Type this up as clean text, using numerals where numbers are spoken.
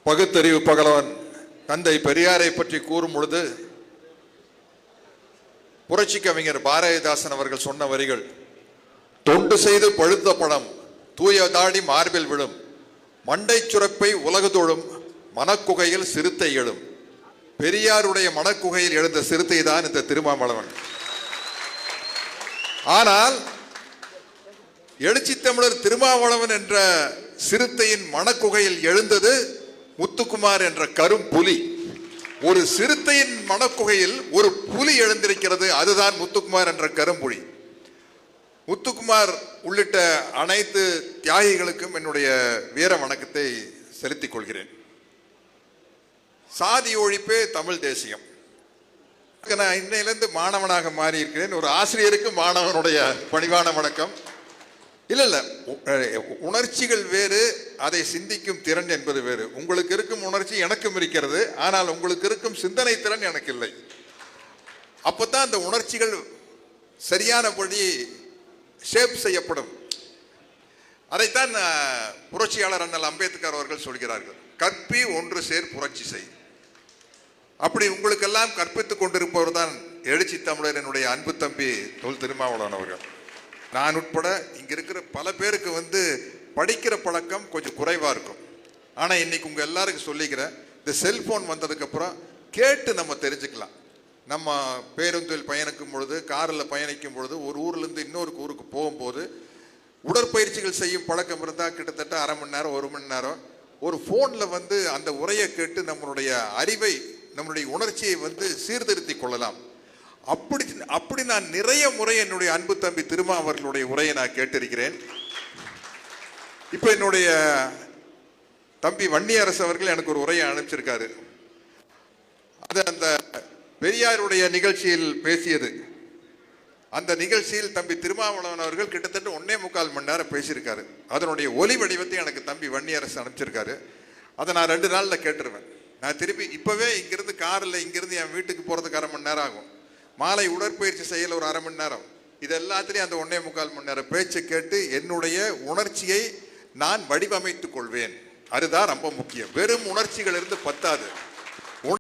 பகுத்தறிவு பகலவன் தந்தை பெரியாரை பற்றி கூறும் பொழுது புரட்சி கவிஞர் பாரதிதாசன் அவர்கள் சொன்ன வரிகள், தொண்டு செய்து பழுத்த பழம் தூய தாடி மார்பில் விழும், மண்டை சுரப்பை உலகு தொழும், மனக்குகையில் சிறுத்தை எழும். பெரியாருடைய மனக்குகையில் எழுந்த சிறுத்தை தான் இந்த திருமாவளவன். ஆனால் எழுச்சி தமிழர் திருமாவளவன் என்ற சிறுத்தையின் மனக்குகையில் எழுந்தது முத்துக்குமார் என்ற கரும் புலி. ஒரு சிறுத்தையின் மனக்குகையில் ஒரு புலி எழுந்திருக்கிறது, அதுதான் முத்துக்குமார் என்ற கரும்புலி. முத்துக்குமார் உள்ளிட்ட அனைத்து தியாகிகளுக்கும் என்னுடைய வீர வணக்கத்தை செலுத்திக் கொள்கிறேன். சாதி ஒழிப்பே தமிழ் தேசியம். நான் இன்னையிலிருந்து மாணவனாக மாறி இருக்கிறேன். ஒரு ஆசிரியருக்கு மாணவனுடைய பணிவான வணக்கம். இல்ல உணர்ச்சிகள் வேறு, அதை சிந்திக்கும் திறன் என்பது வேறு. உங்களுக்கு இருக்கும் உணர்ச்சி எனக்கும் இருக்கிறது, ஆனால் உங்களுக்கு இருக்கும் சிந்தனை திறன் எனக்கு இல்லை. அப்பதான் அந்த உணர்ச்சிகள் சரியானபடி ஷேப் செய்யப்படும். அதைத்தான் புரட்சியாளர் அண்ணல் அம்பேத்கர் அவர்கள் சொல்கிறார்கள், கற்பி ஒன்று சேர் புரட்சி செய். அப்படி உங்களுக்கெல்லாம் கற்பித்துக் கொண்டிருப்பவர் தான் எழுச்சி தமிழர் என்னுடைய அன்பு தம்பி தொல் திருமாவளவன் அவர்கள். நான் உட்பட இங்க இருக்கிற பல பேருக்கு படிக்கிற பழக்கம் கொஞ்சம் குறைவா இருக்கும். ஆனா இன்னைக்கு உங்க எல்லாருக்கும் சொல்லிக்கிறேன், இந்த செல்போன் வந்ததுக்கு அப்புறம் கேட்டு நம்ம தெரிஞ்சுக்கலாம். நம்ம பேருந்தில் பயணிக்கும் பொழுது, காரில் பயணிக்கும் பொழுது, ஒரு ஊர்ல இருந்து இன்னொரு ஊருக்கு போகும்போது உடற்பயிற்சிகள் செய்யும் பழக்கம் இருந்தால் கிட்டத்தட்ட அரை மணி நேரம் 1 மணி நேரம் ஒரு போன்ல அந்த உரையை கேட்டு நம்மளுடைய அறிவை, நம்மளுடைய உணர்ச்சியை சீர்திருத்திக் கொள்ளலாம். அப்படி நான் நிறைய முறை என்னுடைய அன்பு தம்பி திருமா அவர்களுடைய உரையை நான் கேட்டிருக்கிறேன். இப்ப என்னுடைய தம்பி வன்னியரசு அவர்கள் எனக்கு ஒரு உரையை அனுப்பிச்சிருக்காரு. அது அந்த பெரியாருடைய நிகழ்ச்சியில் பேசியது. அந்த நிகழ்ச்சியில் தம்பி திருமாவளவன் அவர்கள் கிட்டத்தட்ட 1.25 மணி நேரம் பேசியிருக்காரு. அதனுடைய ஒலி வடிவத்தை எனக்கு தம்பி வன்னியரசு அனுப்பிச்சிருக்காரு. அதை நான் 2 நாள்ல கேட்டுருவேன். நான் திருப்பி இப்பவே இங்கிருந்து காரில் இங்கிருந்து என் வீட்டுக்கு போறதுக்கு 1/2 மணி நேரம் ஆகும். மாலை உடற்பயிற்சி செய்யல ஒரு 1/2 மணி நேரம். இது எல்லாத்திலையும் அந்த 1.25 மணி நேரம் பேச்சை கேட்டு என்னுடைய உணர்ச்சியை நான் வடிவமைத்துக் கொள்வேன். அதுதான் ரொம்ப முக்கியம். வெறும் உணர்ச்சிகள் இருந்து பத்தாது.